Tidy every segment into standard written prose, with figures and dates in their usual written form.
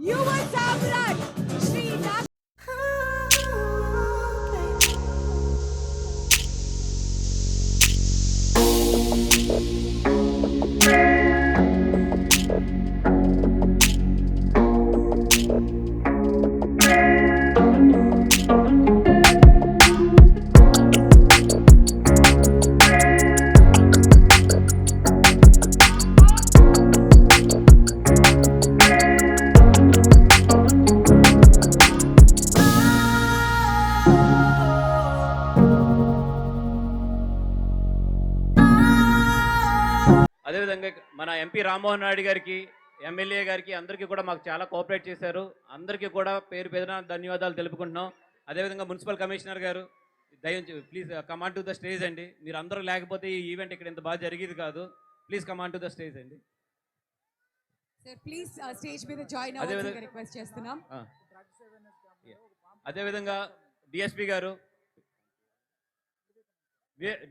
యువ సామ్రాట్ శ్రీ అదేవిధంగా మన ఎంపీ రామ్మోహన్ నాయుడు గారికి, ఎమ్మెల్యే గారికి అందరికీ కూడా మాకు చాలా కోఆపరేట్ చేశారు. అందరికీ కూడా పేరు పేరున ధన్యవాదాలు తెలుపుకుంటున్నాం. అదేవిధంగా మున్సిపల్ కమిషనర్ గారు దయించి please come on to the stage అండి. మీరు అందరూ లేకపోతే ఈ ఈవెంట్ ఇక్కడ ఇంత బాగా జరిగేది కాదు. Please come on to the stage అండి. సార్ ప్లీజ్ స్టేజ్ మీద జాయిన్ అవ్వాలని రిక్వెస్ట్ చేస్తున్నాం. అదేవిధంగా డిఎస్పీ గారు,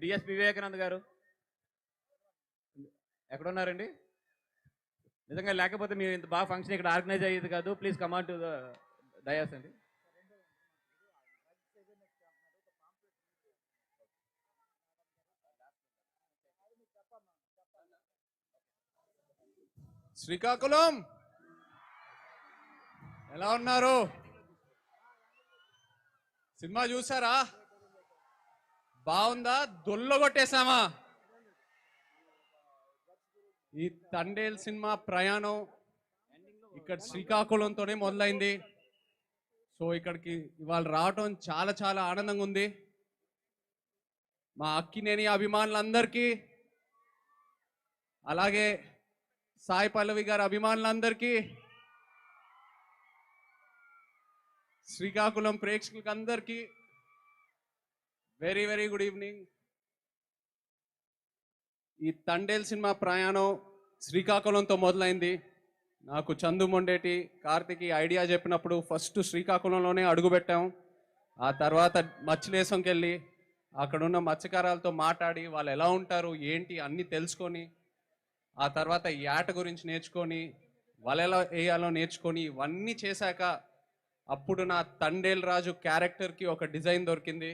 డిఎస్పీ వివేకానంద్ గారు ఎక్కడున్నారండి? నిజంగా లేకపోతే మీరు ఇంత బాగా ఫంక్షన్ ఇక్కడ ఆర్గనైజ్ అయ్యేది కాదు. Please come on to the dais అండి. శ్రీకాకుళం ఎలా ఉన్నారు? సినిమా చూసారా? బాగుందా? దొల్లగొట్టేశామా? ఈ తండేల్ సినిమా ప్రయాణం ఇక్కడ శ్రీకాకుళంతోనే మొదలైంది. సో ఇక్కడికి ఇవాళ రావటం చాలా చాలా ఆనందంగా ఉంది. మా అక్కినేని అభిమానులందరికీ, అలాగే సాయి పల్లవి గారి అభిమానులందరికీ, శ్రీకాకుళం ప్రేక్షకులకి అందరికీ వెరీ వెరీ గుడ్ ఈవినింగ్. ఈ తండేల్ సినిమా ప్రయాణం శ్రీకాకుళంతో మొదలైంది. నాకు చందు మొండేటి, కార్తికి ఐడియా చెప్పినప్పుడు ఫస్ట్ శ్రీకాకుళంలోనే అడుగుపెట్టాం. ఆ తర్వాత మత్స్యలేశంకి వెళ్ళి అక్కడున్న మత్స్యకారాలతో మాట్లాడి వాళ్ళు ఎలా ఉంటారు ఏంటి అన్నీ తెలుసుకొని, ఆ తర్వాత యాట గురించి నేర్చుకొని, వల ఎలా వేయాలో నేర్చుకొని, ఇవన్నీ చేశాక అప్పుడు నా తండేల్ రాజు క్యారెక్టర్కి ఒక డిజైన్ దొరికింది.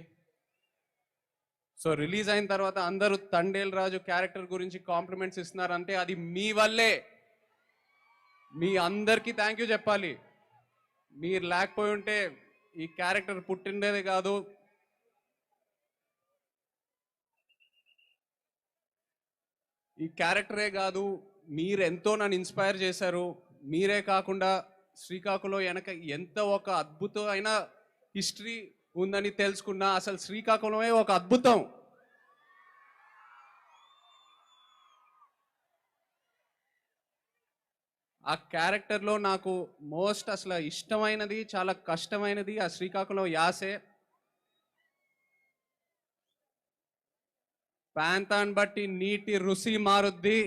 సో రిలీజ్ అయిన తర్వాత అందరూ తండేల్ రాజు క్యారెక్టర్ గురించి కాంప్లిమెంట్స్ ఇస్తున్నారంటే అది మీ వల్లే. మీ అందరికీ థ్యాంక్ యూ చెప్పాలి. మీరు లేకపోయి ఉంటే ఈ క్యారెక్టర్ పుట్టిండేదే కాదు. ఈ క్యారెక్టరే కాదు, మీరు ఎంతో నన్ను ఇన్స్పైర్ చేశారు. మీరే కాకుండా శ్రీకాకుళం వెనక ఎంత ఒక అద్భుతమైన హిస్టరీ ఉందని తెలుసుకున్నా. అసలు శ్రీకాకుళమే ఒక అద్భుతం. ఆ క్యారెక్టర్లో నాకు మోస్ట్ అసలు ఇష్టమైనది, చాలా కష్టమైనది ఆ శ్రీకాకుళం యాసే. ప్రాంతాన్ని బట్టి నీటి రుచి మారుద్ది,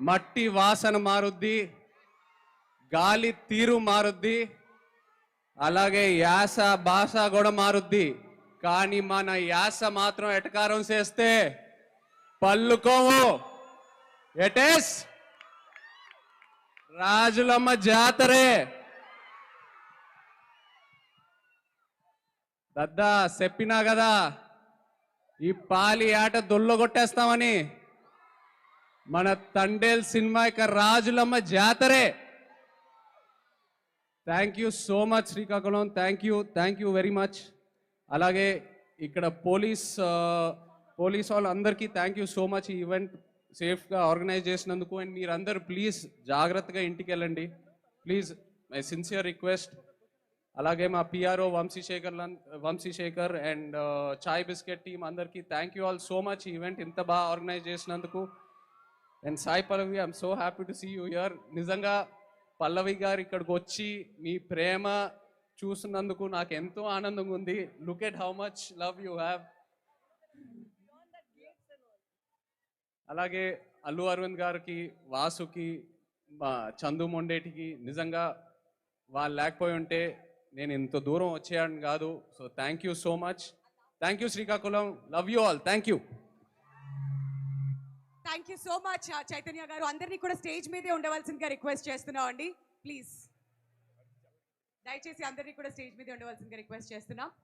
మట్టి వాసన మారుద్ది, గాలి తీరు మారుద్ది, అలాగే యాస భాష కూడా మారుద్ది. కానీ మన యాస మాత్రం ఎటకారం చేస్తే పల్లుకోవు. ఎటేస్ రాజులమ్మ జాతరే దద్దా చెప్పినా కదా ఈ పాలి ఆట దొల్లగొట్టేస్తామని. మన తండేల్ సినిమా ఇక Rajulamma జాతరే. Thank you so much Srikakulam. Thank you very much. అలాగే ఇక్కడ పోలీస్ వాళ్ళందరికీ థ్యాంక్ యూ సో మచ్. ఈ ఈవెంట్ సేఫ్గా ఆర్గనైజ్ చేసినందుకు. అండ్ మీరందరూ ప్లీజ్ జాగ్రత్తగా ఇంటికి వెళ్ళండి ప్లీజ్, మై సిన్సియర్ రిక్వెస్ట్. అలాగే మా PRO Vamsi Sekhar and chai biscuit team అందరికీ thank you all so much. ఈ ఈవెంట్ ఇంత బాగా ఆర్గనైజ్ చేసినందుకు. And Sai Pallavi, I'm so happy to see you here. నిజంగా పల్లవి గారు ఇక్కడికి వచ్చి మీ ప్రేమ చూస్తున్నందుకు నాకు ఎంతో ఆనందంగా ఉంది. Look at how much love you have. అలాగే అల్లు అరవింద్ గారికి, వాసుకి, చందు మొండేటికి నిజంగా వాళ్ళు లేకపోయి ఉంటే నేను ఇంత దూరం వచ్చేయాలని కాదు. So thank you so much. Thank you Srikakulam. Love you all. Thank you. Thank you so much Chaitanya గారు. అందరినీ కూడా స్టేజ్ మీదే ఉండవలసిందిగా రిక్వెస్ట్ చేస్తున్నాం అండి. ప్లీజ్ దయచేసి అందరినీ కూడా స్టేజ్ మీద ఉండవలసిందిగా రిక్వెస్ట్ చేస్తున్నాం.